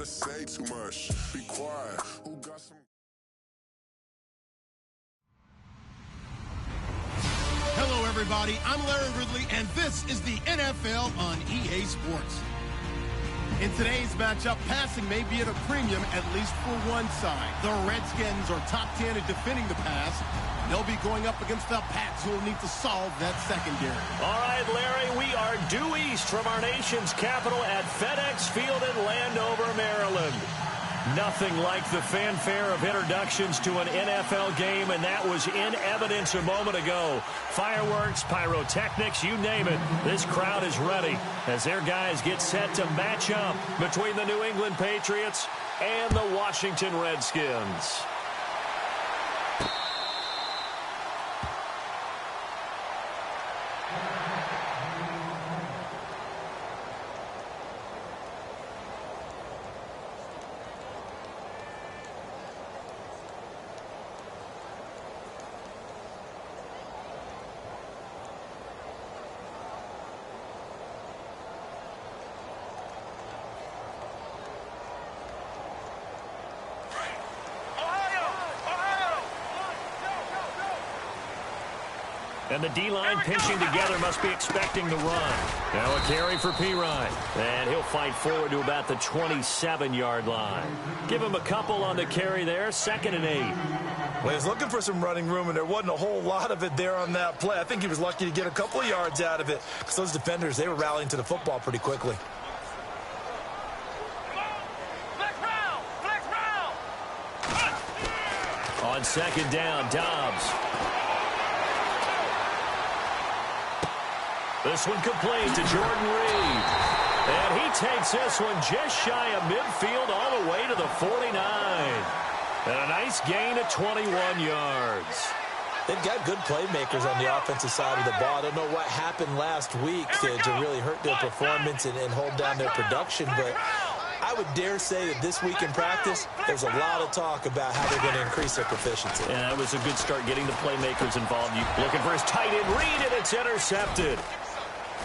gotta say too much. Be quiet. Who got some... Hello, everybody. I'm Larry Ridley, and this is the NFL on EA Sports. In today's matchup, passing may be at a premium, at least for one side. The Redskins are top 10 at defending the pass. They'll be going up against the Pats, who will need to solve that secondary. All right, Larry, we are due east from our nation's capital at FedEx Field in Landover, Maryland. Nothing like the fanfare of introductions to an NFL game, and that was in evidence a moment ago. Fireworks, pyrotechnics, you name it. This crowd is ready as their guys get set to match up between the New England Patriots and the Washington Redskins. And the D-line pinching together must be expecting the run. Now a carry for Pirine. And he'll fight forward to about the 27-yard line. Give him a couple on the carry there, 2nd and 8. Well, he was looking for some running room, and there wasn't a whole lot of it there on that play. I think he was lucky to get a couple of yards out of it because those defenders, they were rallying to the football pretty quickly. On 2nd down, Dobbs. This one complete to Jordan Reed. And he takes this one just shy of midfield all the way to the 49. And a nice gain of 21 yards. They've got good playmakers on the offensive side of the ball. I don't know what happened last week to really hurt their performance and hold down their production, but I would dare say that this week in practice, there's a lot of talk about how they're going to increase their proficiency. And that was a good start getting the playmakers involved. Looking for his tight end Reed, and it's intercepted.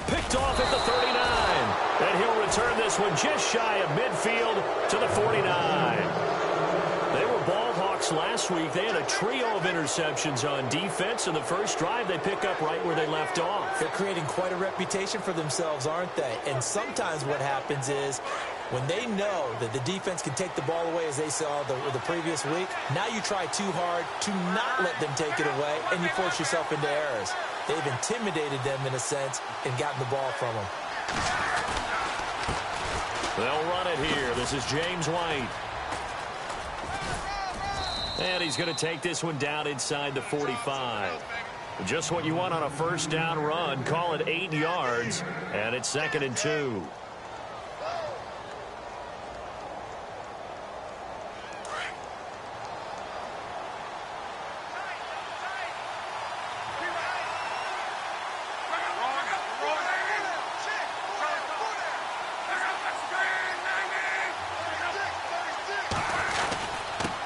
Picked off at the 39. And he'll return this one just shy of midfield to the 49. They were ball hawks last week. They had a trio of interceptions on defense. In the first drive, they pick up right where they left off. They're creating quite a reputation for themselves, aren't they? And sometimes what happens is when they know that the defense can take the ball away, as they saw the previous week, now you try too hard to not let them take it away, and you force yourself into errors. They've intimidated them in a sense and gotten the ball from them. They'll run it here. This is James White. And he's going to take this one down inside the 45. Just what you want on a first down run. Call it 8 yards, and it's 2nd and 2.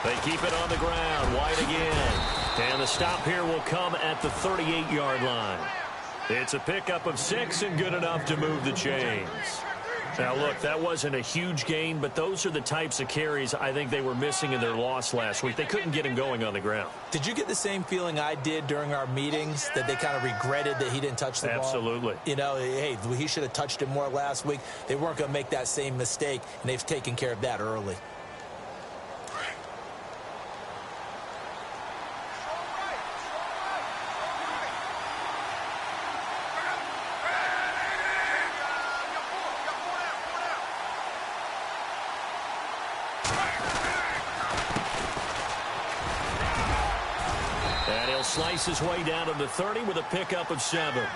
They keep it on the ground. White again. And the stop here will come at the 38-yard line. It's a pickup of 6 and good enough to move the chains. Now, look, that wasn't a huge gain, but those are the types of carries I think they were missing in their loss last week. They couldn't get him going on the ground. Did you get the same feeling I did during our meetings, that they kind of regretted that he didn't touch the ball? Absolutely. You know, hey, he should have touched it more last week. They weren't going to make that same mistake, and they've taken care of that early. Slice his way down to the 30 with a pickup of 7.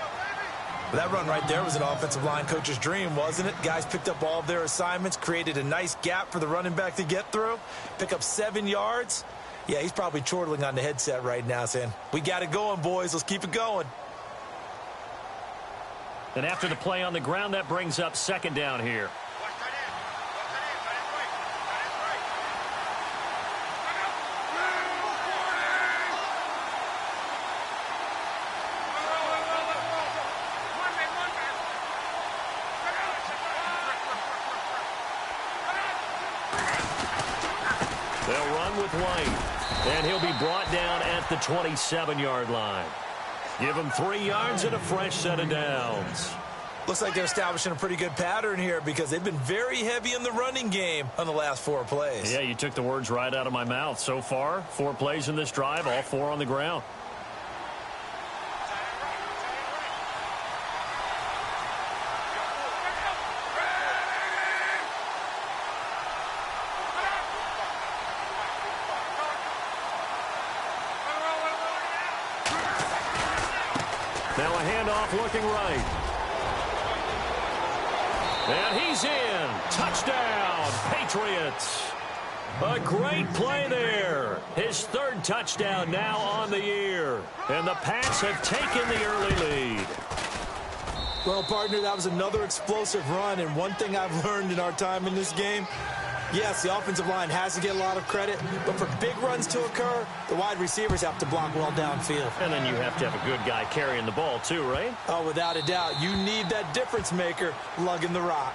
That run right there was an offensive line coach's dream, wasn't it? Guys picked up all of their assignments, created a nice gap for the running back to get through, pick up 7 yards. Yeah, he's probably chortling on the headset right now saying, we got it going, boys. Let's keep it going. And after the play on the ground, that brings up 2nd down here. They'll run with White, and he'll be brought down at the 27-yard line. Give him 3 yards and a fresh set of downs. Looks like they're establishing a pretty good pattern here because they've been very heavy in the running game on the last 4 plays. Yeah, you took the words right out of my mouth. So far, 4 plays in this drive, all 4 on the ground. Now a handoff looking right. And he's in. Touchdown, Patriots. A great play there. His 3rd touchdown now on the year. And the Pats have taken the early lead. Well, partner, that was another explosive run. And one thing I've learned in our time in this game, yes, the offensive line has to get a lot of credit, but for big runs to occur, the wide receivers have to block well downfield. And then you have to have a good guy carrying the ball too, right? Oh, without a doubt. You need that difference maker lugging the rock.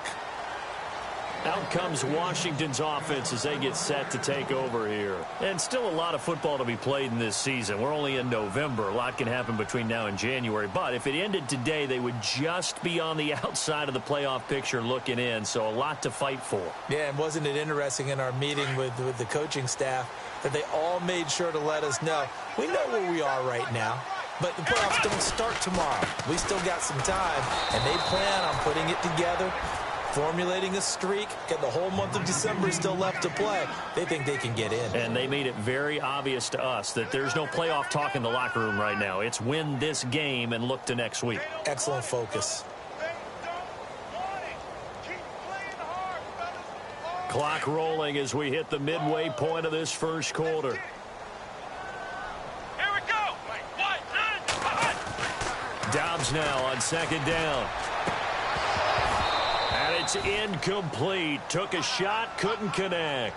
Out comes Washington's offense as they get set to take over here. And still a lot of football to be played in this season. We're only in November. A lot can happen between now and January. But if it ended today, they would just be on the outside of the playoff picture looking in. So a lot to fight for. Yeah, and wasn't it interesting in our meeting with the coaching staff that they all made sure to let us know, we know where we are right now, but the playoffs don't start tomorrow. We still got some time, and they plan on putting it together, formulating a streak, got the whole month of December still left to play. They think they can get in. And they made it very obvious to us that there's no playoff talk in the locker room right now. It's win this game and look to next week. Excellent focus. Clock rolling as we hit the midway point of this first quarter. Here we go. Dobbs now on 2nd down. And it's incomplete. Took a shot, couldn't connect.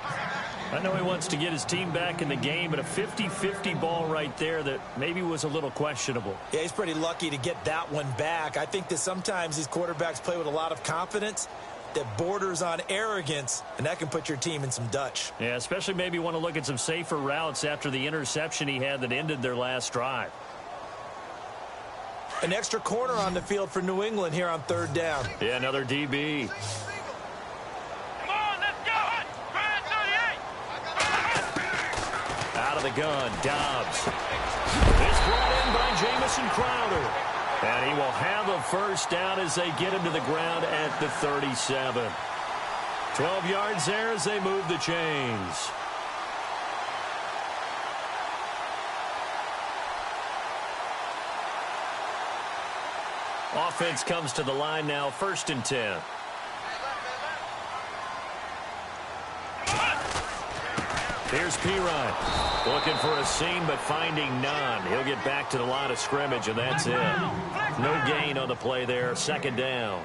I know he wants to get his team back in the game, but a 50-50 ball right there that maybe was a little questionable. Yeah, he's pretty lucky to get that one back. I think that sometimes these quarterbacks play with a lot of confidence that borders on arrogance, and that can put your team in some Dutch. Yeah, especially maybe want to look at some safer routes after the interception he had that ended their last drive. An extra corner on the field for New England here on 3rd down. Yeah, another DB. Come on, let's go. Brand 38. Out of the gun, Dobbs. It's brought in by Jamison Crowder. And he will have a first down as they get him to the ground at the 37. 12 yards there as they move the chains. Offense comes to the line now, 1st and 10. Here's Pirine. Looking for a seam, but finding none. He'll get back to the line of scrimmage, and that's it. No gain on the play there. 2nd down.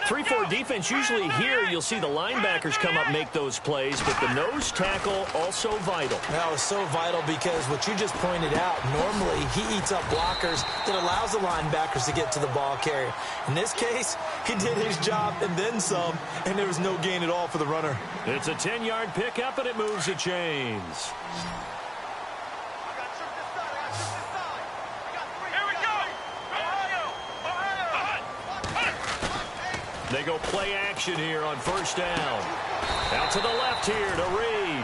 3-4 defense, usually here you'll see the linebackers come up make those plays, but the nose tackle also vital. That was so vital because what you just pointed out, normally he eats up blockers that allows the linebackers to get to the ball carrier. In this case, he did his job and then some, and there was no gain at all for the runner. It's a 10-yard pickup, and it moves the chains. They go play action here on 1st down. Out to the left here to Reed.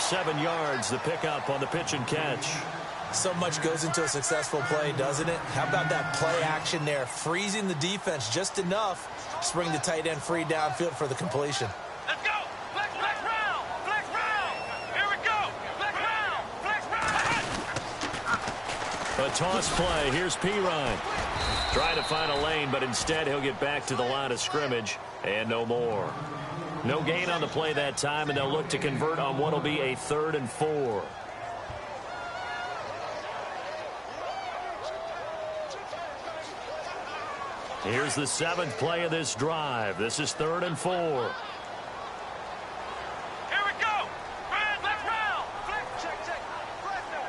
7 yards, the pickup on the pitch and catch. So much goes into a successful play, doesn't it? How about that play action there, freezing the defense just enough to bring the tight end free downfield for the completion. Let's go. Flex round. Flex round. Here we go. Flex round. Flex round. A toss play. Here's Pirine. Trying to find a lane, but instead he'll get back to the line of scrimmage and no more. No gain on the play that time, and they'll look to convert on what will be a 3rd and 4. Here's the 7th play of this drive. This is 3rd and 4. Here we go. Flex round. Flex check. Flex round.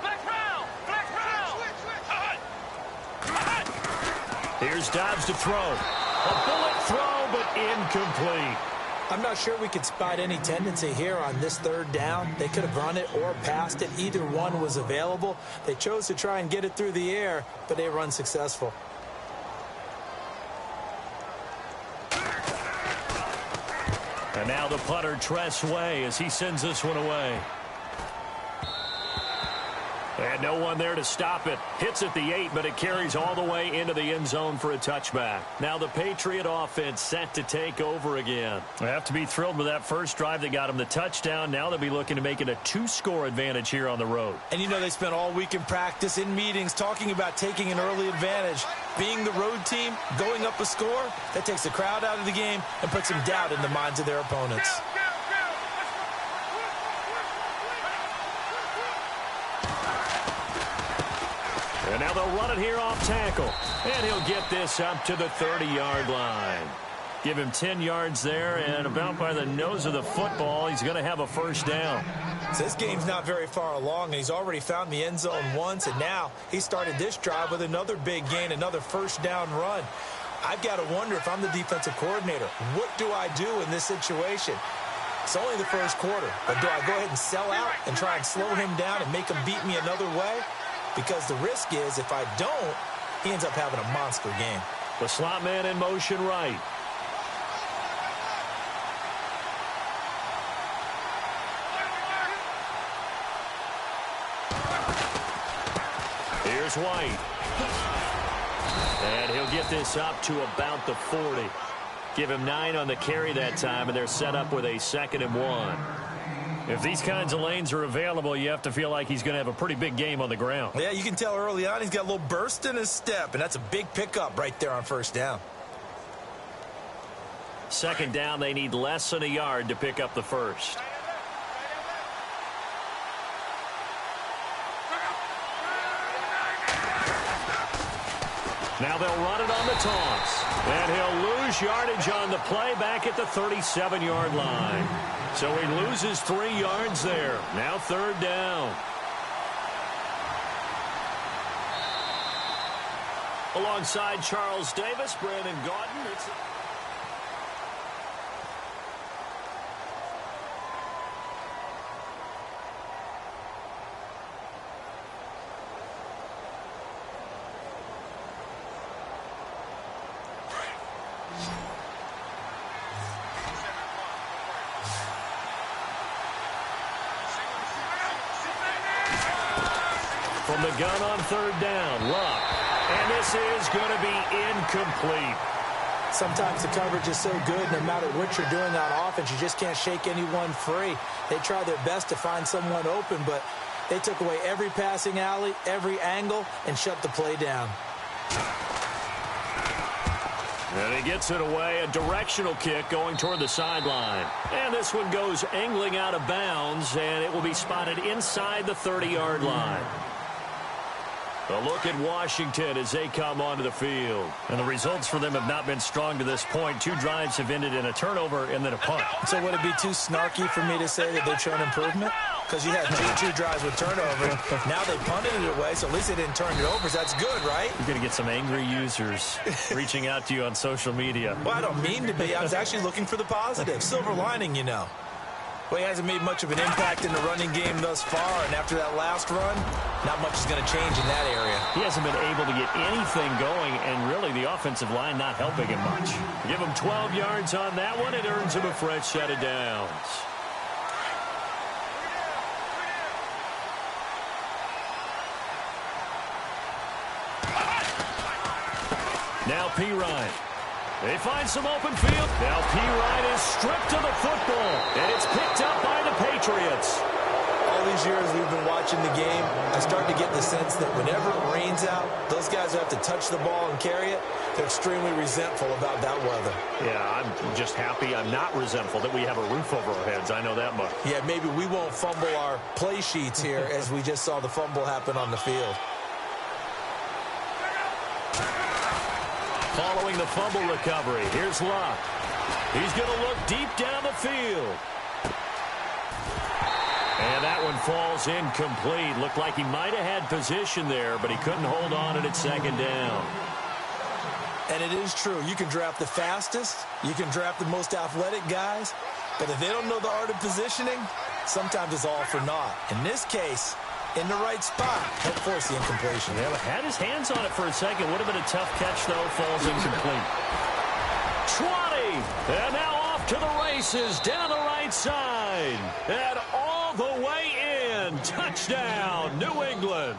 Flex round. Here's Dobbs to throw. A bullet throw, but incomplete. I'm not sure we could spot any tendency here on this third down. They could have run it or passed it. Either one was available. They chose to try and get it through the air, but they were unsuccessful. And now the punter Tress Way as he sends this one away. And no one there to stop it. Hits at the 8, but it carries all the way into the end zone for a touchback. Now the Patriot offense set to take over again. They have to be thrilled with that first drive that got them the touchdown. Now they'll be looking to make it a 2-score advantage here on the road. And you know they spent all week in practice, in meetings, talking about taking an early advantage. Being the road team, going up a score, that takes the crowd out of the game and puts some doubt in the minds of their opponents. And now they'll run it here off tackle. And he'll get this up to the 30-yard line. Give him 10 yards there, and about by the nose of the football, he's going to have a first down. So this game's not very far along, and he's already found the end zone once, and now he started this drive with another big gain, another first down run. I've got to wonder if I'm the defensive coordinator, what do I do in this situation? It's only the first quarter, but do I go ahead and sell out and try and slow him down and make him beat me another way? Because the risk is, if I don't, he ends up having a monster game. The slot man in motion right. Here's White. And he'll get this up to about the 40. Give him 9 on the carry that time, and they're set up with a 2nd and 1. If these kinds of lanes are available, you have to feel like he's going to have a pretty big game on the ground. Yeah, you can tell early on he's got a little burst in his step, and that's a big pickup right there on first down. 2nd down, they need less than a yard to pick up the first. Now they'll run it on the toss. And he'll lose yardage on the play back at the 37-yard line. So he loses 3 yards there. Now 3rd down. Alongside Charles Davis, Brandon Gaudin. From the gun on 3rd down, Luck. And this is going to be incomplete. Sometimes the coverage is so good, no matter what you're doing on offense, you just can't shake anyone free. They try their best to find someone open, but they took away every passing alley, every angle, and shut the play down. And he gets it away, a directional kick going toward the sideline. And this one goes angling out of bounds, and it will be spotted inside the 30-yard line. A look at Washington as they come onto the field. And the results for them have not been strong to this point. 2 drives have ended in a turnover and then a punt. So would it be too snarky for me to say that they've shown improvement? Because you had two drives with turnover. Now they punted it away, so at least they didn't turn it over. So that's good, right? You're going to get some angry users reaching out to you on social media. Well, I don't mean to be. I was actually looking for the positive. Silver lining, you know. Well, he hasn't made much of an impact in the running game thus far, and after that last run, not much is going to change in that area. He hasn't been able to get anything going, and really the offensive line not helping him much. Give him 12 yards on that one. It earns him a fresh set of downs. Now P. Ryan. They find some open field. Now P. Ryan is stripped of the football, and it's picked up by the Patriots. All these years we've been watching the game, I start to get the sense that whenever it rains out, those guys who have to touch the ball and carry it, they're extremely resentful about that weather. Yeah, I'm just happy I'm not resentful that we have a roof over our heads. I know that much. Yeah, maybe we won't fumble our play sheets here as we just saw the fumble happen on the field. Following the fumble recovery, here's Luck. He's going to look deep down the field. And that one falls incomplete. Looked like he might have had position there, but he couldn't hold on, and it's 2nd down. And it is true. You can draft the fastest. You can draft the most athletic guys. But if they don't know the art of positioning, sometimes it's all for naught. In this case, in the right spot, he'll force the incompletion. Yeah, had his hands on it for a second. Would have been a tough catch, though. Falls incomplete. 20. And now off to the races down the right side. And all the way in. Touchdown, New England.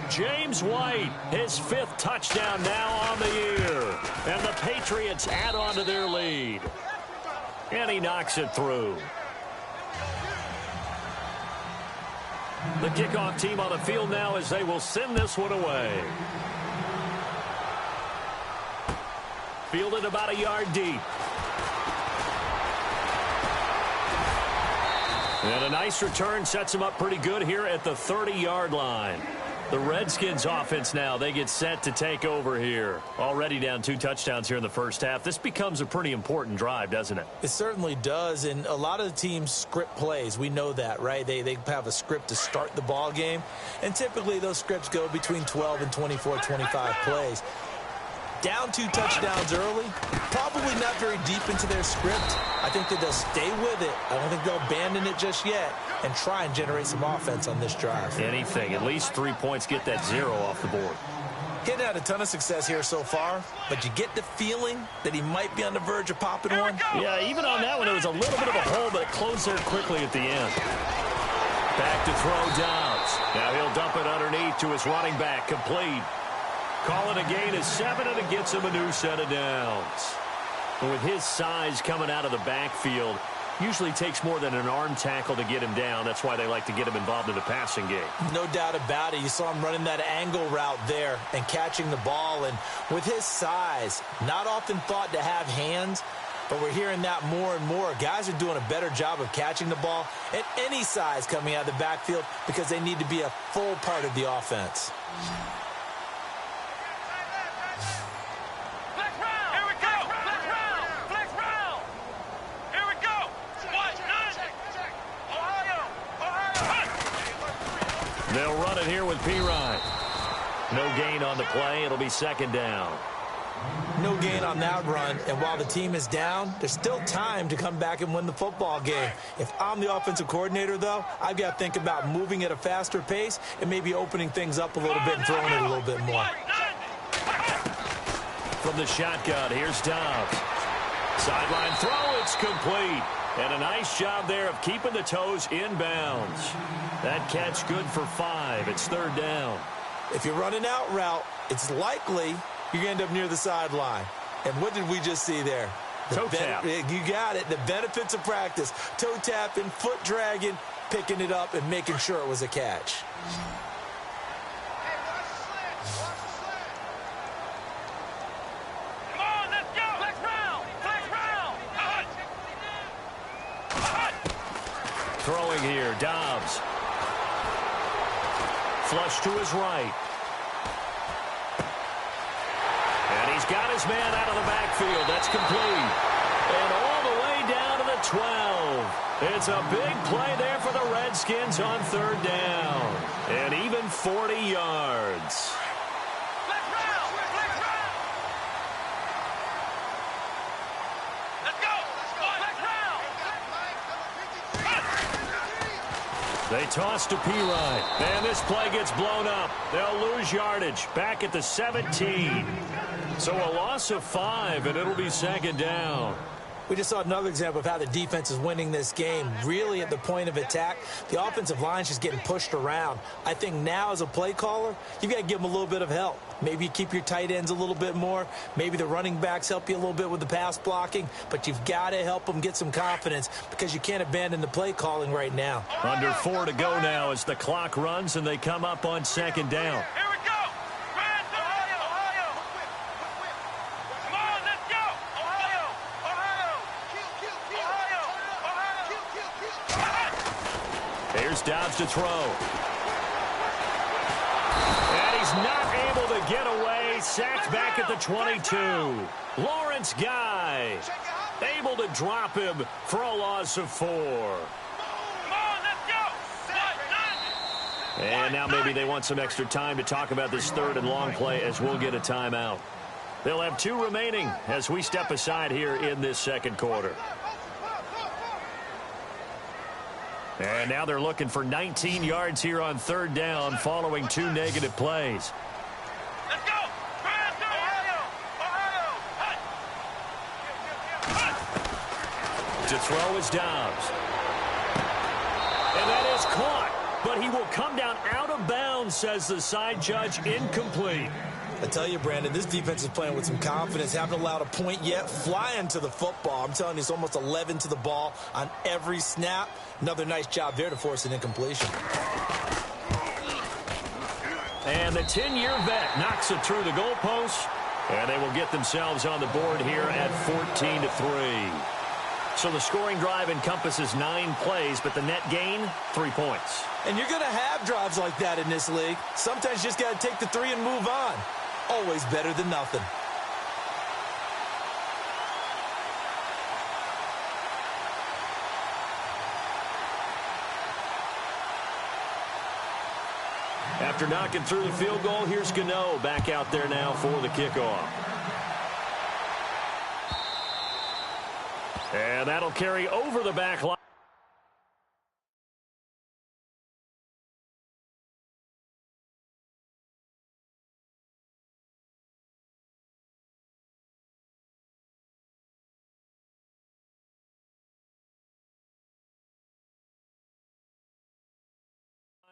James White, his 5th touchdown now on the year. And the Patriots add on to their lead. And he knocks it through. The kickoff team on the field now as they will send this one away. Fielded about a yard deep. And a nice return sets him up pretty good here at the 30-yard line. The Redskins offense now, they get set to take over here. Already down 2 touchdowns here in the first half. This becomes a pretty important drive, doesn't it? It certainly does, and a lot of the teams script plays. We know that, right? They have a script to start the ball game, and typically those scripts go between 12 and 24, 25 plays. Down 2 touchdowns early, probably not very deep into their script. I think that they'll stay with it. I don't think they'll abandon it just yet and try and generate some offense on this drive. Anything, at least 3 points, get that 0 off the board. Hitting had a ton of success here so far, but you get the feeling that he might be on the verge of popping one. Yeah, even on that one, there was a little bit of a hole, but it closed there quickly at the end. Back to throw Dobbs. Now he'll dump it underneath to his running back, complete. Call it a gain of 7, and it gets him a new set of downs. And with his size coming out of the backfield, usually takes more than an arm tackle to get him down. That's why they like to get him involved in the passing game. No doubt about it. You saw him running that angle route there and catching the ball. And with his size, not often thought to have hands, but we're hearing that more and more. Guys are doing a better job of catching the ball at any size coming out of the backfield because they need to be a full part of the offense. They'll run it here with P-Ride. No gain on the play. It'll be 2nd down. No gain on that run, and while the team is down, there's still time to come back and win the football game. If I'm the offensive coordinator, though, I've got to think about moving at a faster pace and maybe opening things up a little bit and throwing it a little bit more. From the shotgun, here's Dobbs. Sideline throw, it's complete. And a nice job there of keeping the toes inbounds. That catch good for 5. It's 3rd down. If you're running out route, it's likely you're going to end up near the sideline. And what did we just see there? Toe tap. You got it. The benefits of practice. Toe tapping, foot dragging, picking it up, and making sure it was a catch. Throwing here, Dobbs. Flush to his right. And he's got his man out of the backfield. That's complete. And all the way down to the 12. It's a big play there for the Redskins on 3rd down. And even 40 yards. They toss to P-Ride. And this play gets blown up. They'll lose yardage. Back at the 17. So a loss of 5, and it'll be 2nd down. We just saw another example of how the defense is winning this game. Really at the point of attack, the offensive line's just getting pushed around. I think now as a play caller, you've got to give them a little bit of help. Maybe you keep your tight ends a little bit more. Maybe the running backs help you a little bit with the pass blocking. But you've got to help them get some confidence because you can't abandon the play calling right now. Under 4 to go now as the clock runs and they come up on 2nd down. Here's Dobbs to throw. And he's not able to get away. Sacked back at the 22. Lawrence Guy able to drop him for a loss of 4. And now maybe they want some extra time to talk about this 3rd and long play as we'll get a timeout. They'll have 2 remaining as we step aside here in this second quarter. And now they're looking for 19 yards here on third down following 2 negative plays. Let's go! To throw is Dobbs. And that is caught, but he will come down out of bounds, says the side judge, incomplete. I tell you, Brandon, this defense is playing with some confidence. Haven't allowed a point yet. Flying to the football. I'm telling you, it's almost 11 to the ball on every snap. Another nice job there to force an incompletion. And the 10-year vet knocks it through the goalpost, and they will get themselves on the board here at 14-3. So the scoring drive encompasses 9 plays, but the net gain, 3 points. And you're going to have drives like that in this league. Sometimes you just got to take the 3 and move on. Always better than nothing. After knocking through the field goal, here's Gano back out there now for the kickoff. And that'll carry over the back line.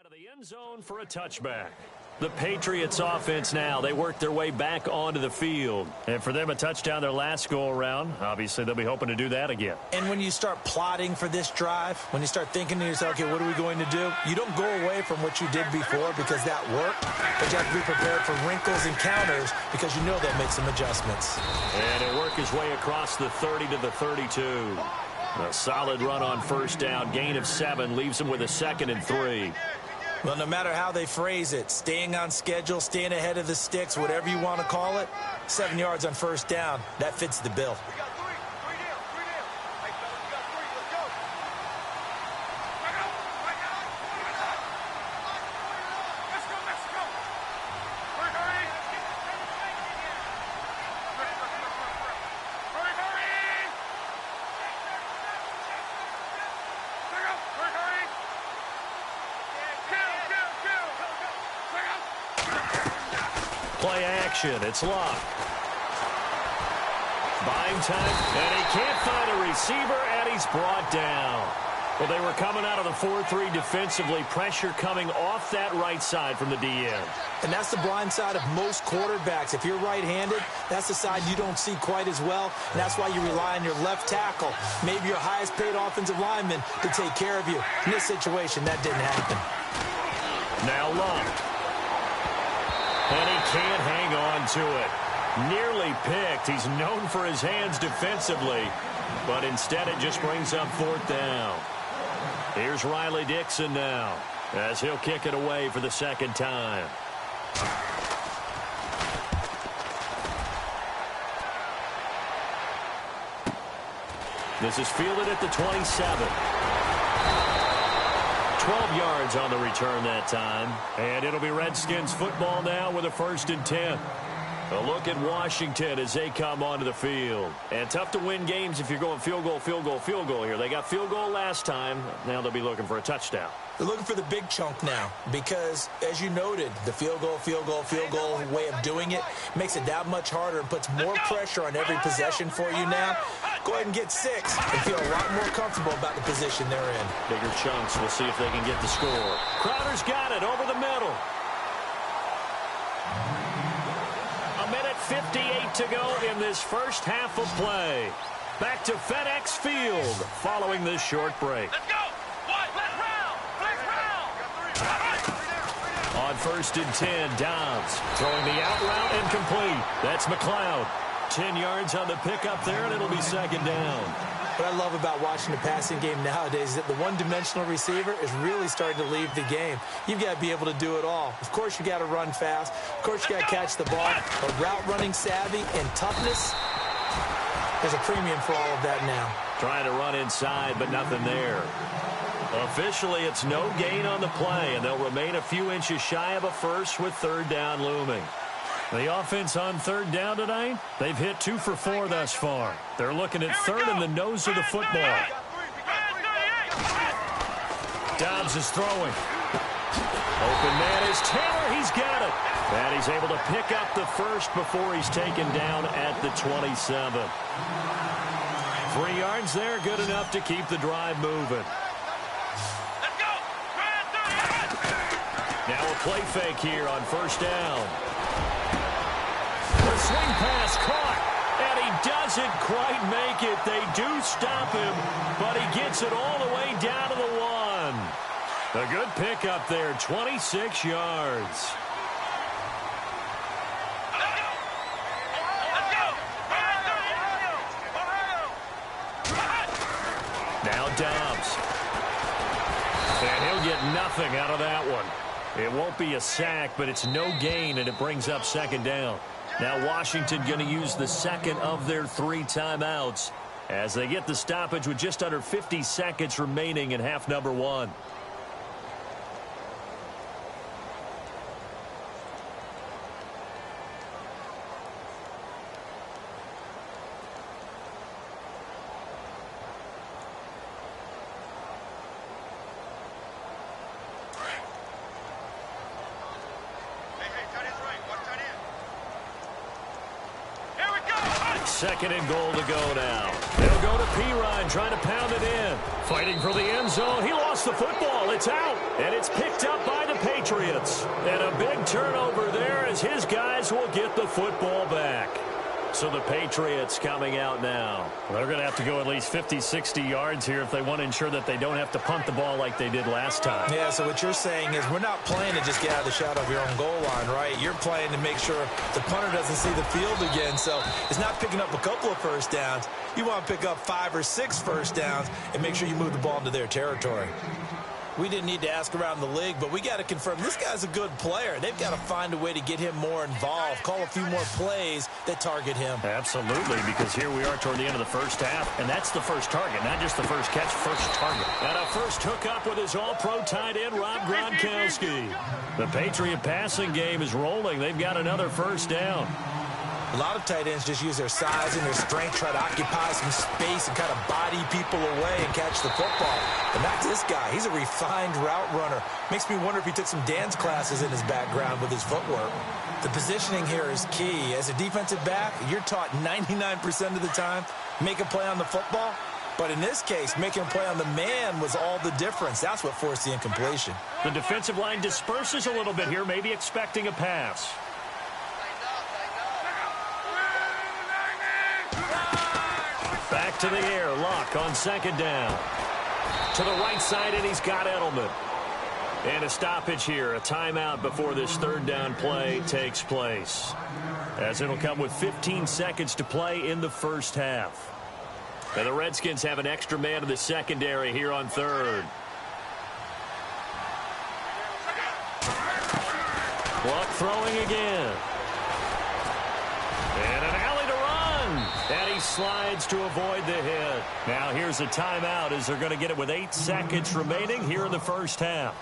Of the end zone for a touchback. The Patriots offense now, they work their way back onto the field. And for them, a touchdown their last go-around. Obviously, they'll be hoping to do that again. And when you start plotting for this drive, when you start thinking to yourself, okay, what are we going to do? You don't go away from what you did before because that worked. But you have to be prepared for wrinkles and counters because you know they'll make some adjustments. And he'll work his way across the 30 to the 32. A solid run on first down. Gain of 7 leaves him with a 2nd and 3. Well, no matter how they phrase it, staying on schedule, staying ahead of the sticks, whatever you want to call it, 7 yards on first down, that fits the bill. Play action. It's locked. Buying time, and he can't find a receiver, and he's brought down. Well, they were coming out of the 4-3 defensively. Pressure coming off that right side from the DN. And that's the blind side of most quarterbacks. If you're right-handed, that's the side you don't see quite as well, and that's why you rely on your left tackle, maybe your highest-paid offensive lineman, to take care of you. In this situation, that didn't happen. Now locked. And he can't hang on to it. Nearly picked. He's known for his hands defensively, but instead it just brings up 4th down. Here's Riley Dixon now as he'll kick it away for the 2nd time. This is fielded at the 27. 12 yards on the return that time. And it'll be Redskins football now with a 1st and 10. A look at Washington as they come onto the field. And tough to win games if you're going field goal, field goal, field goal here. They got field goal last time. Now they'll be looking for a touchdown. They're looking for the big chunk now because, as you noted, the field goal way of doing it makes it that much harder and puts more pressure on every possession for you now. Go ahead and get 6 and feel a lot more comfortable about the position they're in. Bigger chunks. We'll see if they can get the score. Crowder's got it over the middle. 1:58 to go in this first half of play. Back to FedEx Field following this short break. Let's go! Flex round! On 1st and 10, Dobbs throwing the out route and complete. That's McLeod. 10 yards on the pickup there, and it'll be 2nd down. What I love about watching the passing game nowadays is that the one-dimensional receiver is really starting to leave the game. You've got to be able to do it all. Of course, you got to run fast. Of course, you got to catch the ball. But route running savvy and toughness, there's a premium for all of that now. Trying to run inside, but nothing there. Officially, it's no gain on the play, and they'll remain a few inches shy of a first with 3rd down looming. The offense on third down tonight, they've hit 2 for 4 thus far. They're looking at third in the nose of the football. Dobbs is throwing. Open man is Taylor. He's got it. And he's able to pick up the first before he's taken down at the 27. 3 yards there, good enough to keep the drive moving. Let's go. Now a play fake here on first down. The swing pass caught, and he doesn't quite make it. They do stop him, but he gets it all the way down to the 1. A good pickup there, 26 yards. Now Dobbs. And he'll get nothing out of that one. It won't be a sack, but it's no gain, and it brings up second down. Now Washington going to use the second of their 3 timeouts as they get the stoppage with just under 50 seconds remaining in half number 1. Second and goal to go now. They'll go to Pirine trying to pound it in. Fighting for the end zone. He lost the football. It's out. And it's picked up by the Patriots. And a big turnover there as his guys will get the football back. So the Patriots coming out now. They're going to have to go at least 50, 60 yards here if they want to ensure that they don't have to punt the ball like they did last time. Yeah, so what you're saying is we're not playing to just get out of the shadow of your own goal line, right? You're playing to make sure the punter doesn't see the field again. So it's not picking up a couple of first downs. You want to pick up 5 or 6 first downs and make sure you move the ball into their territory. We didn't need to ask around the league, but we got to confirm this guy's a good player. They've got to find a way to get him more involved, call a few more plays that target him. Absolutely, because here we are toward the end of the first half, and that's the first target, not just the first catch, first target. And a first hookup with his all-pro tight end, Rob Gronkowski. The Patriot passing game is rolling. They've got another first down. A lot of tight ends just use their size and their strength, try to occupy some space and kind of body people away and catch the football. But not this guy. He's a refined route runner. Makes me wonder if he took some dance classes in his background with his footwork. The positioning here is key. As a defensive back, you're taught 99% of the time, make a play on the football. But in this case, making a play on the man was all the difference. That's what forced the incompletion. The defensive line disperses a little bit here, maybe expecting a pass. Back to the air. Luck on second down. To the right side, and he's got Edelman. And a stoppage here. A timeout before this third down play takes place. As it'll come with 15 seconds to play in the first half. And the Redskins have an extra man in the secondary here on third. Luck throwing again. And an alley to run. And he slides to avoid the hit. Now here's a timeout as they're going to get it with 8 seconds remaining here in the first half.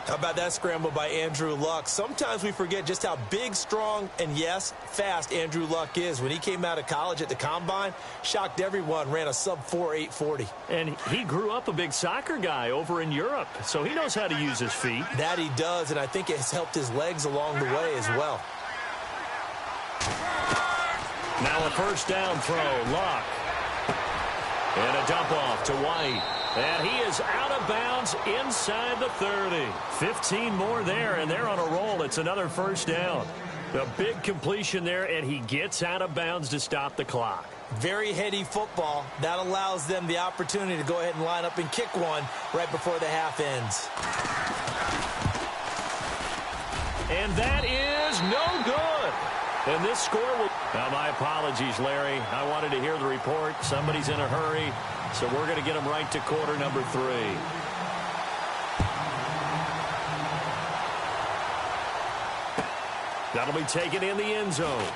How about that scramble by Andrew Luck? Sometimes we forget just how big, strong, and yes, fast Andrew Luck is. When he came out of college at the Combine, shocked everyone, ran a sub-4 840. And he grew up a big soccer guy over in Europe, so he knows how to use his feet. That he does, and I think it has helped his legs along the way as well. Now a first down throw, Luck. And a dump off to White. And he is out of bounds inside the 30. 15 more there, and they're on a roll. It's another first down. A big completion there, and he gets out of bounds to stop the clock. Very heady football. That allows them the opportunity to go ahead and line up and kick one right before the half ends. And that is no good. And this score will... Now, my apologies, Larry. I wanted to hear the report. Somebody's in a hurry, so we're going to get them right to quarter number 3. That'll be taken in the end zone.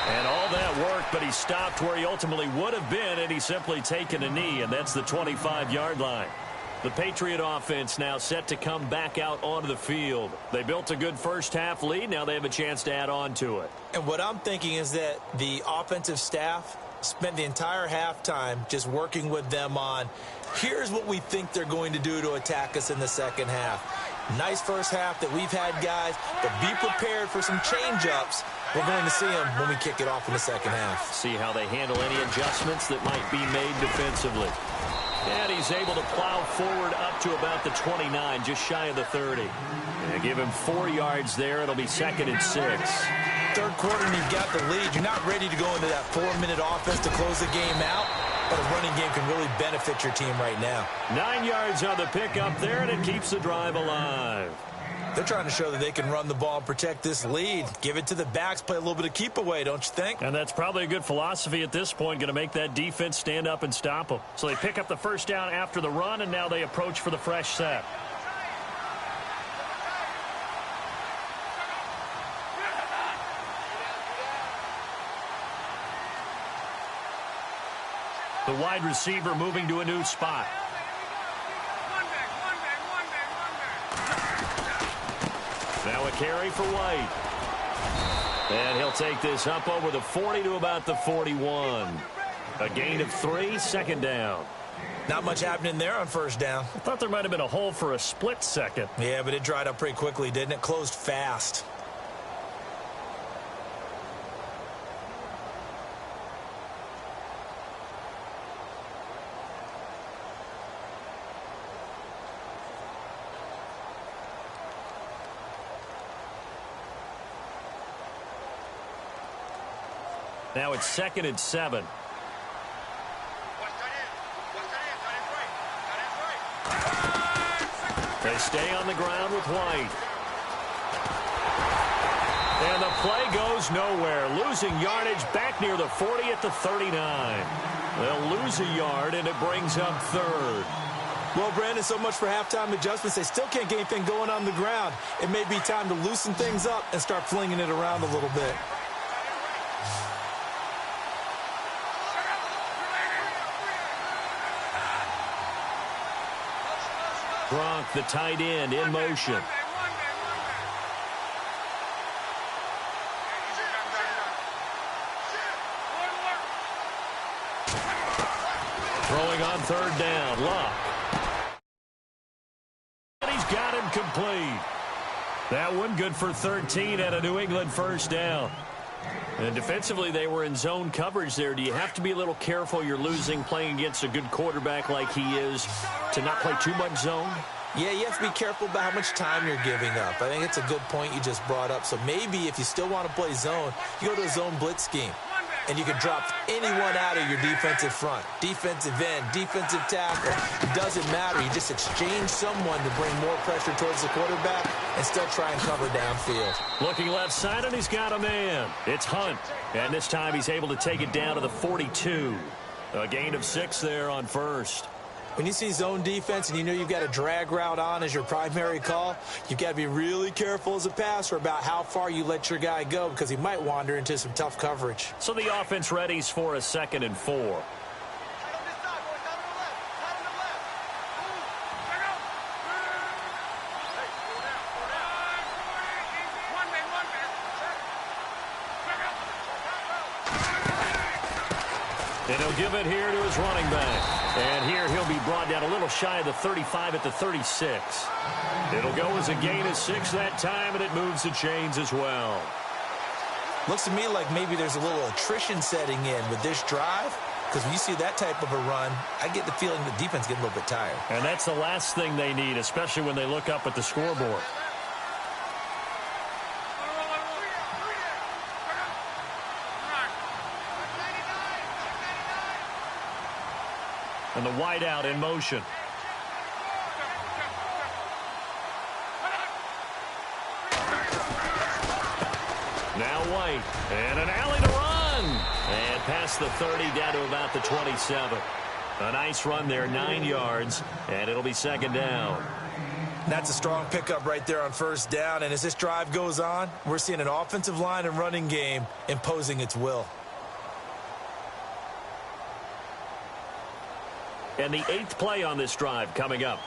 And all that work, but he stopped where he ultimately would have been, and he's simply taken a knee, and that's the 25-yard line. The Patriot offense now set to come back out onto the field. They built a good first-half lead. Now they have a chance to add on to it. And what I'm thinking is that the offensive staff spent the entire halftime just working with them on, here's what we think they're going to do to attack us in the second half. Nice first half that we've had, guys, but be prepared for some change-ups. We're going to see them when we kick it off in the second half. See how they handle any adjustments that might be made defensively. And he's able to plow forward up to about the 29, just shy of the 30. And give him 4 yards there. It'll be 2nd and 6. Third quarter and you've got the lead. You're not ready to go into that 4-minute offense to close the game out, but a running game can really benefit your team right now. 9 yards on the pickup there, and it keeps the drive alive. They're trying to show that they can run the ball and protect this lead. Give it to the backs, play a little bit of keep away, don't you think? And that's probably a good philosophy at this point, going to make that defense stand up and stop them. So they pick up the first down after the run, and now they approach for the fresh set. The wide receiver moving to a new spot. Now a carry for White. And he'll take this up over the 40 to about the 41. A gain of 3, 2nd down. Not much happening there on first down. I thought there might have been a hole for a split second. Yeah, but it dried up pretty quickly, didn't it? Closed fast. Now it's 2nd and 7. They stay on the ground with White. And the play goes nowhere. Losing yardage back near the 40 at the 39. They'll lose a yard, and it brings up 3rd. Well, Brandon, so much for halftime adjustments. They still can't get anything going on the ground. It may be time to loosen things up and start flinging it around a little bit. Gronk, the tight end, in motion. Throwing on 3rd down, Luck. And he's got him complete. That one good for 13 at a New England first down. And defensively, they were in zone coverage there. Do you have to be a little careful you're losing playing against a good quarterback like he is to not play too much zone? Yeah, you have to be careful about how much time you're giving up. I think it's a good point you just brought up. So maybe if you still want to play zone, you go to a zone blitz scheme. And you can drop anyone out of your defensive front. Defensive end, defensive tackle. It doesn't matter. You just exchange someone to bring more pressure towards the quarterback and still try and cover downfield. Looking left side, and he's got a man. It's Hunt. And this time he's able to take it down to the 42. A gain of 6 there on first. When you see zone defense and you know you've got a drag route on as your primary call, you've got to be really careful as a passer about how far you let your guy go because he might wander into some tough coverage. So the offense readies for a 2nd and 4. And he'll give it here to his running back. And here he'll be brought down a little shy of the 35 at the 36. It'll go as a gain of 6 that time, and it moves the chains as well. Looks to me like maybe there's a little attrition setting in with this drive. Because when you see that type of a run, I get the feeling the defense getting a little bit tired. And that's the last thing they need, especially when they look up at the scoreboard. And the wideout in motion. Now White. And an alley to run. And past the 30 down to about the 27. A nice run there, 9 yards. And it'll be 2nd down. That's a strong pickup right there on first down. And as this drive goes on, we're seeing an offensive line and running game imposing its will. And the 8th play on this drive coming up.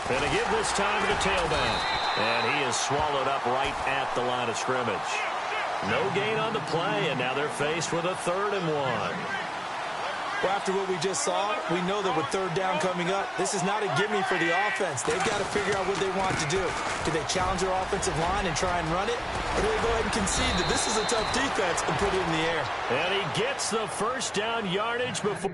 And to give this time to the tailback. And he is swallowed up right at the line of scrimmage. No gain on the play, and now they're faced with a 3rd and 1. Well, after what we just saw, we know that with 3rd down coming up, this is not a gimme for the offense. They've got to figure out what they want to do. Do they challenge their offensive line and try and run it? Or do they go ahead and concede that this is a tough defense and put it in the air? And he gets the 1st down yardage before...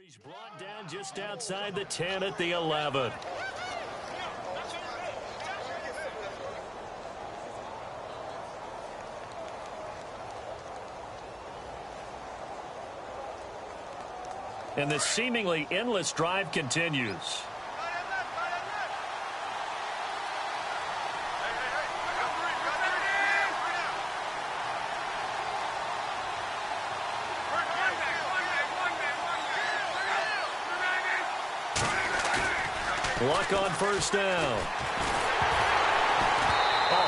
He's brought down just outside the 10 at the 11. And the seemingly endless drive continues. Luck on 1st down.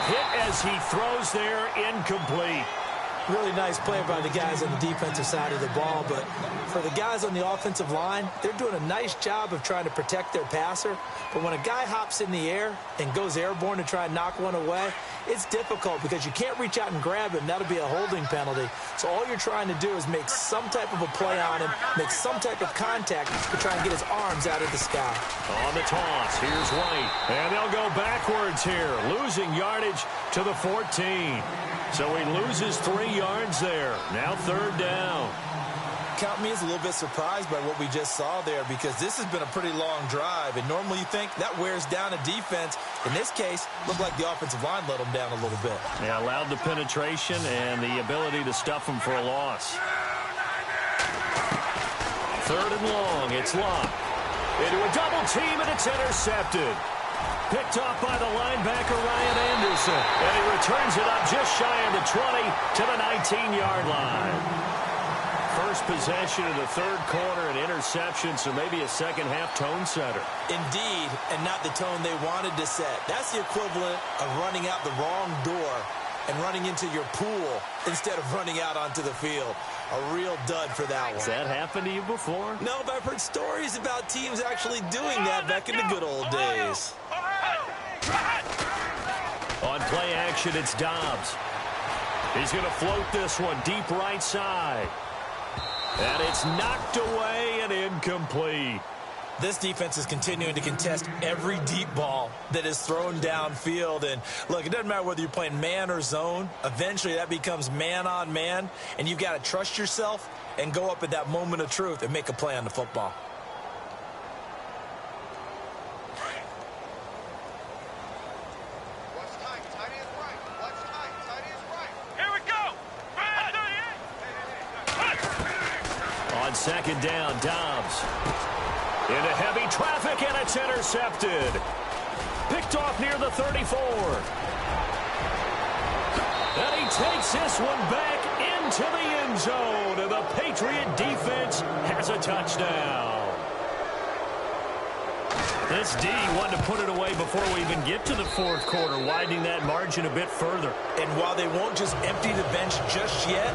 Hit as he throws there, incomplete. Really nice play by the guys on the defensive side of the ball, but for the guys on the offensive line, they're doing a nice job of trying to protect their passer. But when a guy hops in the air and goes airborne to try and knock one away, it's difficult because you can't reach out and grab him. That'll be a holding penalty. So all you're trying to do is make some type of a play on him, make some type of contact to try and get his arms out of the sky. On the toss, here's White. And they'll go backwards here, losing yardage to the 14. So he loses 3 yards there. Now 3rd down. Count me as a little bit surprised by what we just saw there because this has been a pretty long drive, and normally you think that wears down a defense. In this case, looked like the offensive line let them down a little bit. Yeah, allowed the penetration and the ability to stuff them for a loss. 3rd and long, it's Locke. Into a double team, and it's intercepted. Picked off by the linebacker, Ryan Anderson. And he returns it up just shy of the 20 to the 19-yard line. First possession of the 3rd quarter, an interception, so maybe a second-half tone setter. Indeed, and not the tone they wanted to set. That's the equivalent of running out the wrong door and running into your pool instead of running out onto the field. A real dud for that one. Has that happened to you before? No, but I've heard stories about teams actually doing that back in the good old days. On play action, it's Dobbs. He's going to float this one deep right side. And it's knocked away and incomplete. This defense is continuing to contest every deep ball that is thrown downfield. And, look, it doesn't matter whether you're playing man or zone. Eventually, that becomes man-on-man. And you've got to trust yourself and go up at that moment of truth and make a play on the football. Second down, Dobbs. Into heavy traffic, and it's intercepted. Picked off near the 34. And he takes this one back into the end zone, and the Patriot defense has a touchdown. This D wanted to put it away before we even get to the 4th quarter, widening that margin a bit further. And while they won't just empty the bench just yet,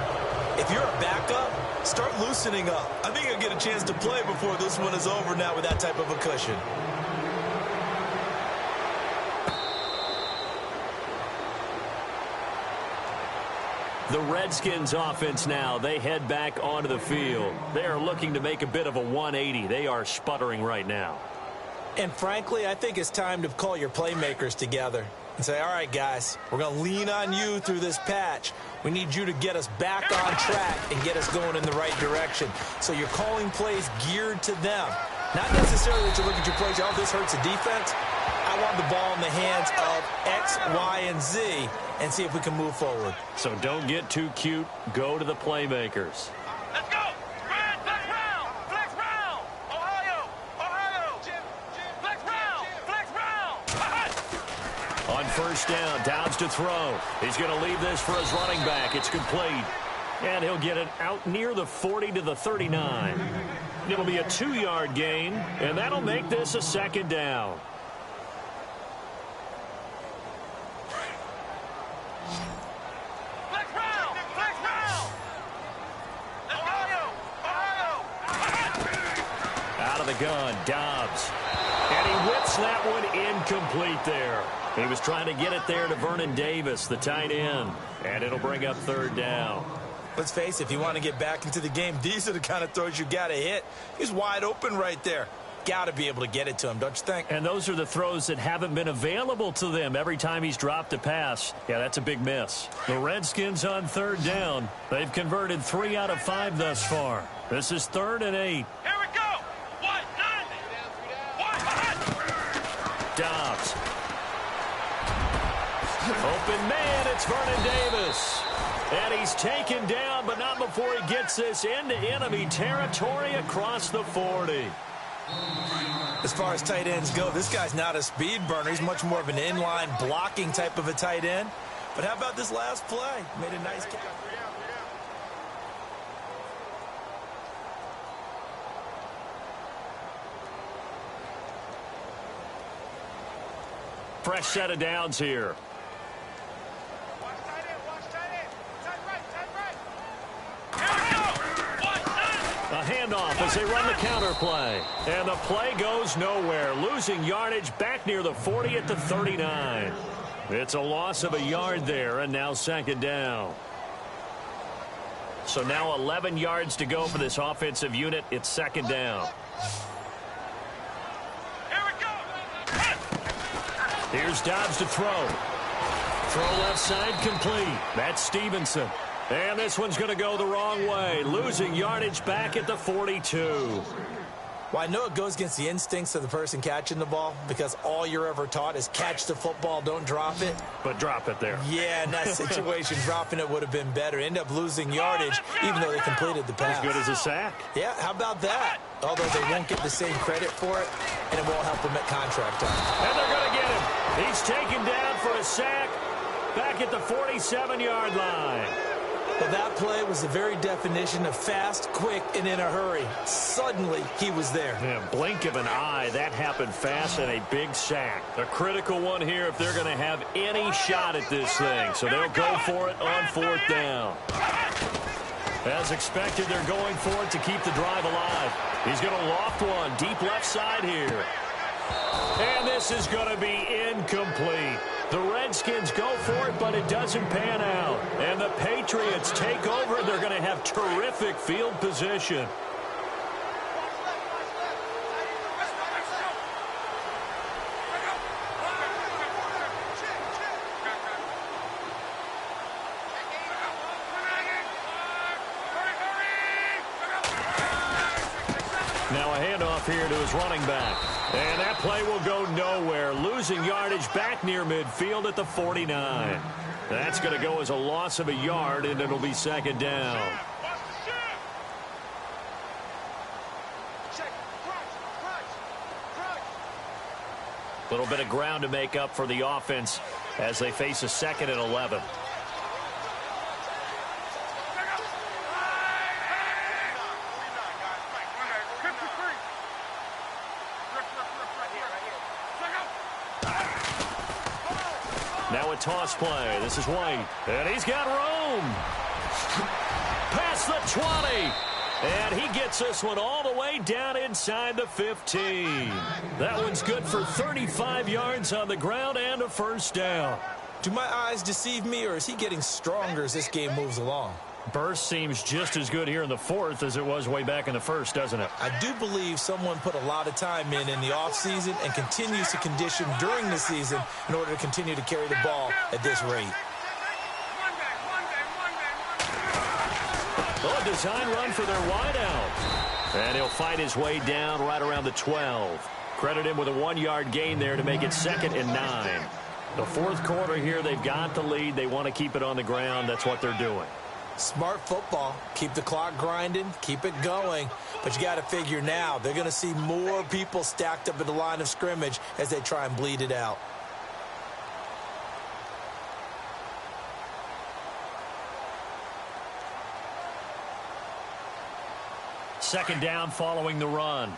if you're a backup, start loosening up. I think you'll get a chance to play before this one is over now with that type of a cushion. The Redskins offense now, they head back onto the field. They are looking to make a bit of a 180. They are sputtering right now. And frankly, I think it's time to call your playmakers together and say, all right, guys, we're going to lean on you through this patch. We need you to get us back on track and get us going in the right direction. So you're calling plays geared to them. Not necessarily that you look at your plays, oh, this hurts the defense. I want the ball in the hands of X, Y, and Z and see if we can move forward. So don't get too cute. Go to the playmakers. Let's go. Red, flex round. Flex round. Ohio. Ohio. Flex round. Flex round. On first down, Downs to throw. He's going to leave this for his running back. It's complete. And he'll get it out near the 40 to the 39. It'll be a 2-yard gain, and that'll make this a second down. Flex round. Flex round. Ohio. Ohio. Out of the gun, Dobbs. And he whips that one incomplete there. He was trying to get it there to Vernon Davis, the tight end. And it'll bring up third down. Let's face it, if you want to get back into the game, these are the kind of throws you got to hit. He's wide open right there. Got to be able to get it to him, don't you think? And those are the throws that haven't been available to them every time he's dropped a pass. Yeah, that's a big miss. The Redskins on third down. They've converted 3 out of 5 thus far. This is 3rd and 8. Here we go. 1, 9. 1, Dobbs. Open man, it's Vernon Davis. And he's taken down, but not before he gets this into enemy territory across the 40. As far as tight ends go, this guy's not a speed burner. He's much more of an inline blocking type of a tight end. But how about this last play? Made a nice catch. Fresh set of downs here. A handoff as they run the counter play. And the play goes nowhere. Losing yardage back near the 40 at the 39. It's a loss of a yard there, and now second down. So now 11 yards to go for this offensive unit. It's second down. Here we go. Here's Dobbs to throw. Throw left side complete. That's Stevenson. And this one's going to go the wrong way. Losing yardage back at the 42. Well, I know it goes against the instincts of the person catching the ball because all you're ever taught is catch the football, don't drop it. But drop it there. Yeah, in that situation, dropping it would have been better. End up losing yardage even though they completed the pass. As good as a sack. Yeah, how about that? Although they won't get the same credit for it, and it won't help them at contract time. And they're going to get him. He's taken down for a sack back at the 47-yard line. Well, that play was the very definition of fast, quick, and in a hurry. Suddenly, he was there. Yeah, blink of an eye, that happened fast and a big sack. A critical one here if they're going to have any shot at this thing. So they'll go for it on 4th down. As expected, they're going for it to keep the drive alive. He's going to loft one deep left side here. And this is going to be incomplete. The Redskins go for it, but it doesn't pan out. And the Patriots take over. They're going to have terrific field position. Now a handoff here to his running back. And that play will go nowhere. Losing yardage back near midfield at the 49. That's going to go as a loss of a yard, and it'll be second down. A little bit of ground to make up for the offense as they face a 2nd and 11. Now a toss play. This is White. And he's got room. Past the 20. And he gets this one all the way down inside the 15. That one's good for 35 yards on the ground and a first down. Do my eyes deceive me, or is he getting stronger as this game moves along? Burst seems just as good here in the 4th as it was way back in the 1st, doesn't it? I do believe someone put a lot of time in the offseason and continues to condition during the season in order to continue to carry the ball at this rate. Well, a design run for their wideout. And he'll fight his way down right around the 12. Credit him with a 1-yard gain there to make it 2nd and 9. The fourth quarter here, they've got the lead. They want to keep it on the ground. That's what they're doing. Smart football. Keep the clock grinding. Keep it going. But you got to figure now, they're going to see more people stacked up at the line of scrimmage as they try and bleed it out. Second down following the run.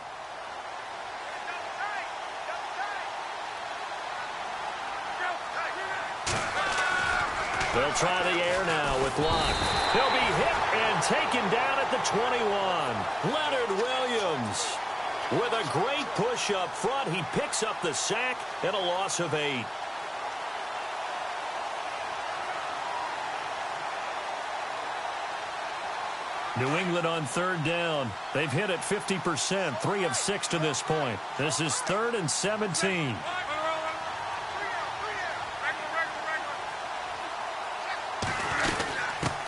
They'll try the air now with Locke. He'll be hit and taken down at the 21. Leonard Williams with a great push up front. He picks up the sack and a loss of 8. New England on third down. They've hit it 50%, 3 of 6 to this point. This is 3rd and 17.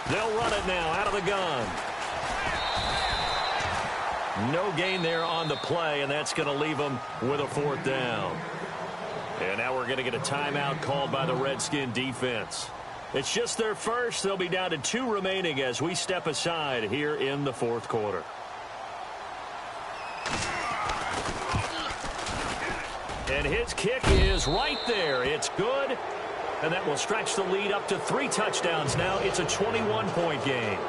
They'll run it now out of the gun. No gain there on the play, and that's going to leave them with a 4th down. And now we're going to get a timeout called by the Redskin defense. It's just their first. They'll be down to 2 remaining as we step aside here in the 4th quarter. And his kick is right there. It's good. And that will stretch the lead up to 3 touchdowns now. It's a 21-point game.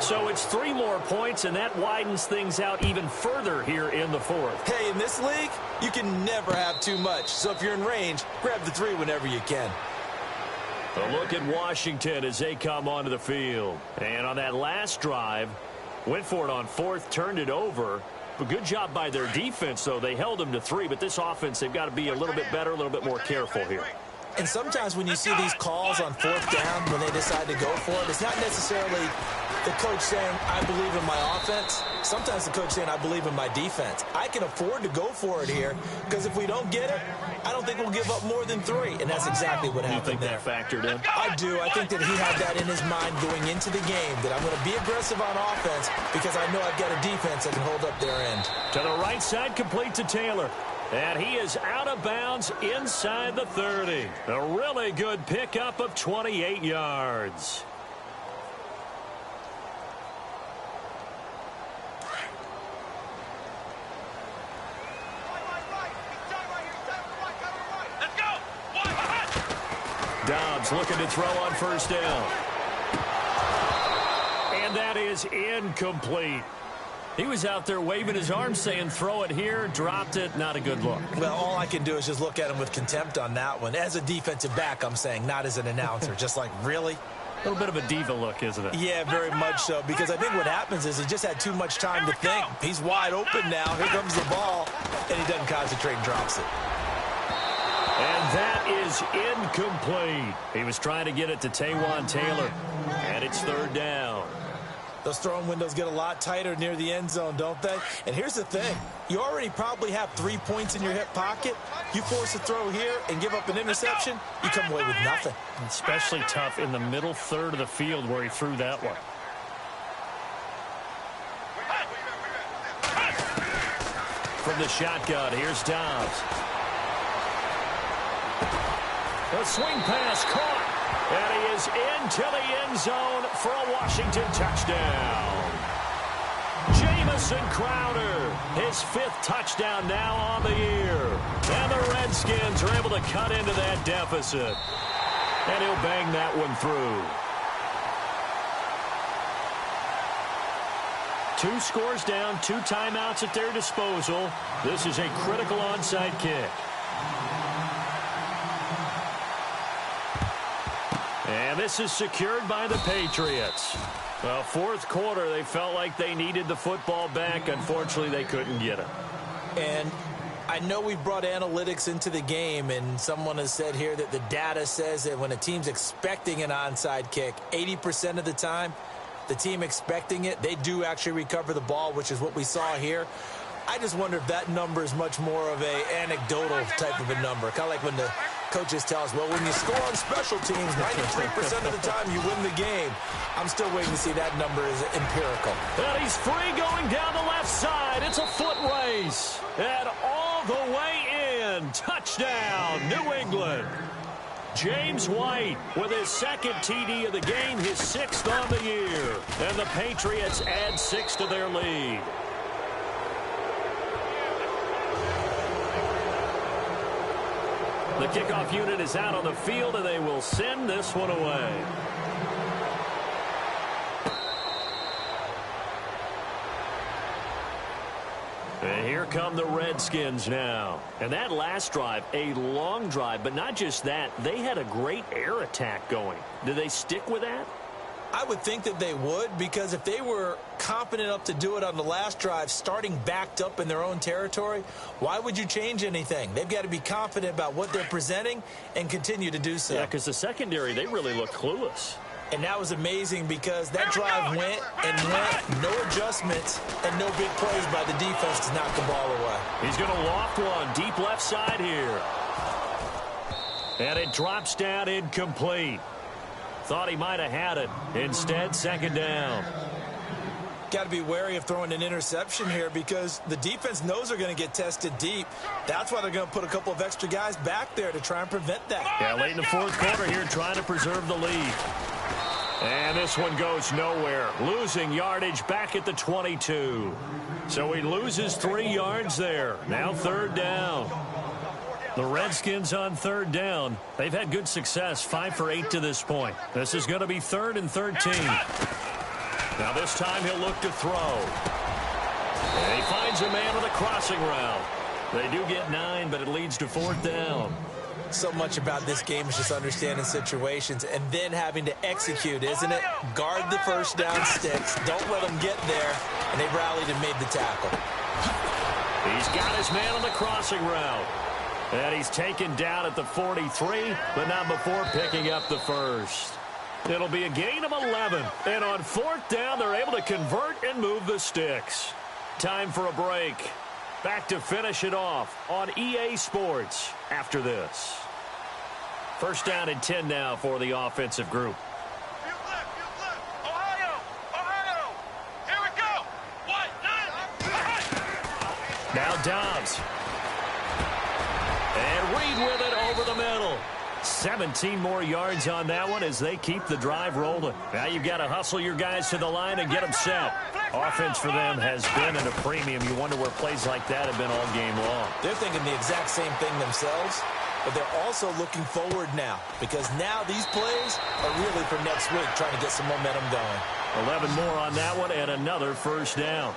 So it's 3 more points, and that widens things out even further here in the 4th. Hey, in this league, you can never have too much. So if you're in range, grab the 3 whenever you can. A look at Washington as they come onto the field. And on that last drive, went for it on 4th, turned it over. But good job by their defense, though. They held them to 3, but this offense, they've got to be a little bit better, a little bit more careful here. And sometimes when you see these calls on 4th down, when they decide to go for it, it's not necessarily the coach saying, I believe in my offense. Sometimes the coach saying, I believe in my defense. I can afford to go for it here because if we don't get it, I don't think we'll give up more than 3. And that's exactly what happened there. You think that factored in? I do. I think that he had that in his mind going into the game, that I'm going to be aggressive on offense because I know I've got a defense that can hold up their end. To the right side, complete to Taylor. And he is out of bounds inside the 30. A really good pickup of 28 yards. Dobbs looking to throw on 1st down. And that is incomplete. He was out there waving his arms saying throw it here, dropped it, not a good look. Well, all I can do is just look at him with contempt on that one. As a defensive back, I'm saying, not as an announcer. Just like, really? A little bit of a diva look, isn't it? Yeah, very much so, because I think what happens is he just had too much time to think. He's wide open now. Here comes the ball, and he doesn't concentrate and drops it. And that is incomplete. He was trying to get it to Taywan Taylor, and it's 3rd down. Those throwing windows get a lot tighter near the end zone, don't they? And here's the thing. You already probably have 3 points in your hip pocket. You force a throw here and give up an interception, you come away with nothing. Especially tough in the middle 3rd of the field where he threw that one. From the shotgun, here's Dobbs. A swing pass caught. And he is into the end zone for a Washington touchdown. Jamison Crowder, his 5th touchdown now on the year. And the Redskins are able to cut into that deficit. And he'll bang that one through. 2 scores down, 2 timeouts at their disposal. This is a critical onside kick. And this is secured by the Patriots. Well, 4th quarter, they felt like they needed the football back. Unfortunately, they couldn't get it. And I know we brought analytics into the game, and someone has said here that the data says that when a team's expecting an onside kick, 80% of the time, the team expecting it, they do actually recover the ball, which is what we saw here. I just wonder if that number is much more of a anecdotal type of a number, kind of like when the coaches tell us, well, when you score on special teams, 93% of the time you win the game. I'm still waiting to see that number is empirical. And he's free going down the left side. It's a foot race. And all the way in. Touchdown, New England. James White with his second TD of the game, his 6th on the year. And the Patriots add 6 to their lead. The kickoff unit is out on the field, and they will send this one away. And here come the Redskins now. And that last drive, a long drive, but not just that. They had a great air attack going. Do they stick with that? I would think that they would, because if they were confident enough to do it on the last drive, starting backed up in their own territory, why would you change anything? They've got to be confident about what they're presenting and continue to do so. Yeah, because the secondary, they really look clueless. And that was amazing because that drive went and went, no adjustments and no big plays by the defense to knock the ball away. He's going to loft one deep left side here. And it drops down incomplete. Thought he might have had it. Instead, second down. Got to be wary of throwing an interception here because the defense knows they're going to get tested deep. That's why they're going to put a couple of extra guys back there to try and prevent that. Yeah, late in the fourth quarter here, trying to preserve the lead. And this one goes nowhere. Losing yardage back at the 22. So he loses 3 yards there. Now third down. The Redskins on third down. They've had good success, 5 for 8 to this point. This is going to be 3rd and 13. Now this time he'll look to throw. And he finds a man on the crossing route. They do get 9, but it leads to 4th down. So much about this game is just understanding situations and then having to execute, isn't it? Guard the first down sticks. Don't let them get there. And they rallied and made the tackle. He's got his man on the crossing route. And he's taken down at the 43, but not before picking up the first. It'll be a gain of 11. And on 4th down, they're able to convert and move the sticks. Time for a break. Back to finish it off on EA Sports after this. First down and 10 now for the offensive group. Ohio! Ohio! Here we go! 1, 9, Now Dobbs. And Reed with it over the middle. 17 more yards on that one as they keep the drive rolling. Now you've got to hustle your guys to the line and get them set. Offense for them has been at a premium. You wonder where plays like that have been all game long. They're thinking the exact same thing themselves, but they're also looking forward now because now these plays are really for next week, trying to get some momentum going. 11 more on that one and another first down.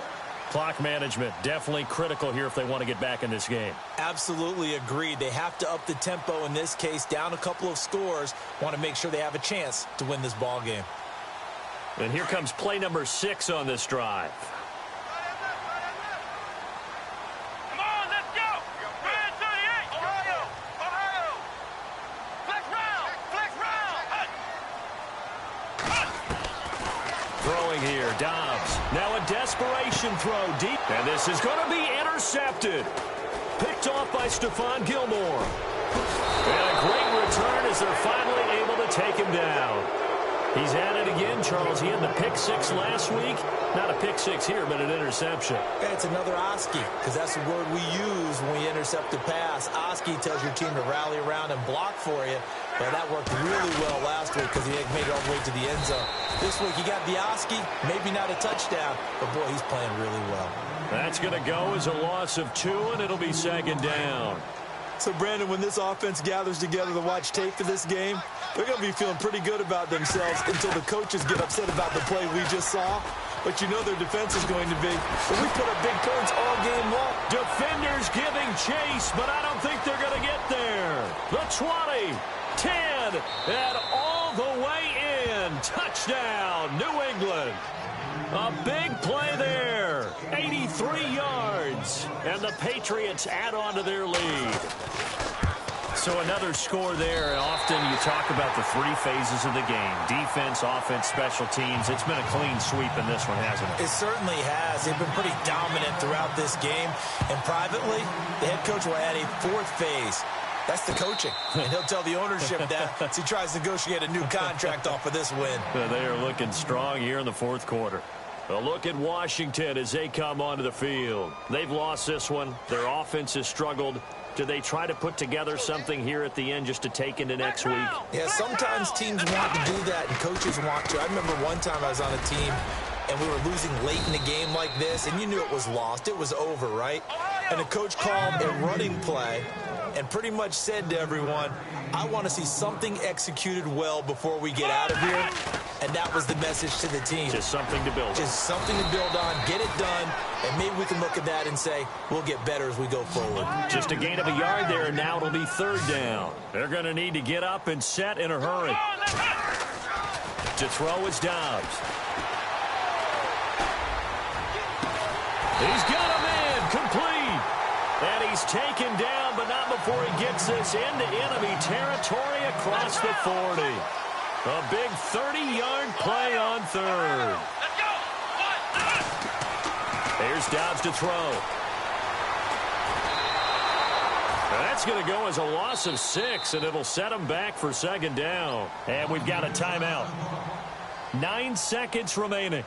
Clock management definitely critical here if they want to get back in this game. Absolutely agreed. They have to up the tempo in this case, down a couple of scores, want to make sure they have a chance to win this ball game. And here comes play number 6 on this drive. Come on, let's go! Red 38! Ohio! Ohio! Flex round! Flex round! Throwing here, Dobbs. Now a desperation throw deep. And this is going to be intercepted. Picked off by Stephon Gilmore. And a great return as they're finally able to take him down. He's at it again, Charles. He had the pick 6 last week. Not a pick 6 here, but an interception. And it's another Oski, because that's the word we use when we intercept a pass. Oski tells your team to rally around and block for you. But that worked really well last week because he made it all the way to the end zone. This week he got the Oski, maybe not a touchdown, but boy, he's playing really well. That's going to go as a loss of 2, and it'll be second down. So, Brandon, when this offense gathers together to watch tape for this game, they're going to be feeling pretty good about themselves until the coaches get upset about the play we just saw. But you know their defense is going to be. But we put up big points all game long. Defenders giving chase, but I don't think they're going to get there. The 20, 10, and all the way in. Touchdown, New England. A big play there. 83 yards. And the Patriots add on to their lead. So another score there, and often you talk about the 3 phases of the game. Defense, offense, special teams. It's been a clean sweep in this one, hasn't it? It certainly has. They've been pretty dominant throughout this game. And privately, the head coach will add a 4th phase. That's the coaching. And he'll tell the ownership that as he tries to negotiate a new contract off of this win. They are looking strong here in the fourth quarter. A look at Washington as they come onto the field. They've lost this one. Their offense has struggled. Do they try to put together something here at the end just to take into next week? Yeah, sometimes teams want to do that and coaches want to. I remember one time I was on a team and we were losing late in the game like this, and you knew it was lost. It was over, right? And the coach called a running play and pretty much said to everyone, I want to see something executed well before we get out of here. And that was the message to the team. Just something to build on. Just something to build on, get it done, and maybe we can look at that and say, we'll get better as we go forward. Just a gain of a yard there, and now it'll be third down. They're going to need to get up and set in a hurry. To throw is Dobbs. He's got him in, complete. And he's taken down, but not before he gets this into enemy territory across the 40. A big 30-yard play on third. Let's go. Here's Dobbs to throw. That's going to go as a loss of 6, and it'll set him back for second down. And we've got a timeout. 9 seconds remaining.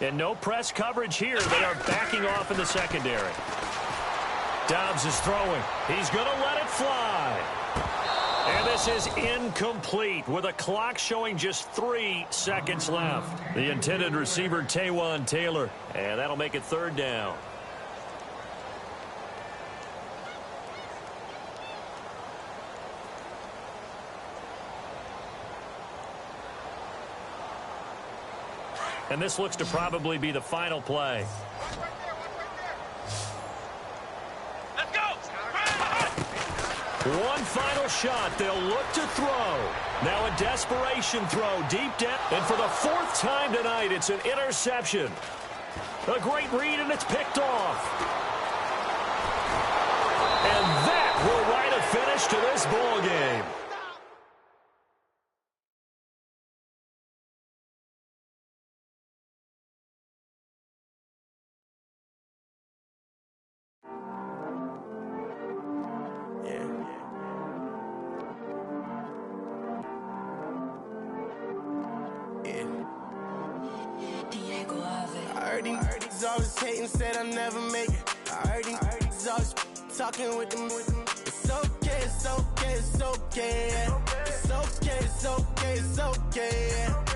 And no press coverage here. They are backing off in the secondary. Dobbs is throwing. He's going to let it fly. And this is incomplete with a clock showing just 3 seconds left. The intended receiver, Taywan Taylor. And that'll make it third down. And this looks to probably be the final play. Let's go. One final shot. They'll look to throw. Now a desperation throw deep down. And for the 4th time tonight, it's an interception. A great read, and it's picked off. And that will write a finish to this ball game. He's always hating, said I'll never make it. I heard he's always talking with them. It's okay, it's okay, it's okay. It's okay, it's okay, it's okay.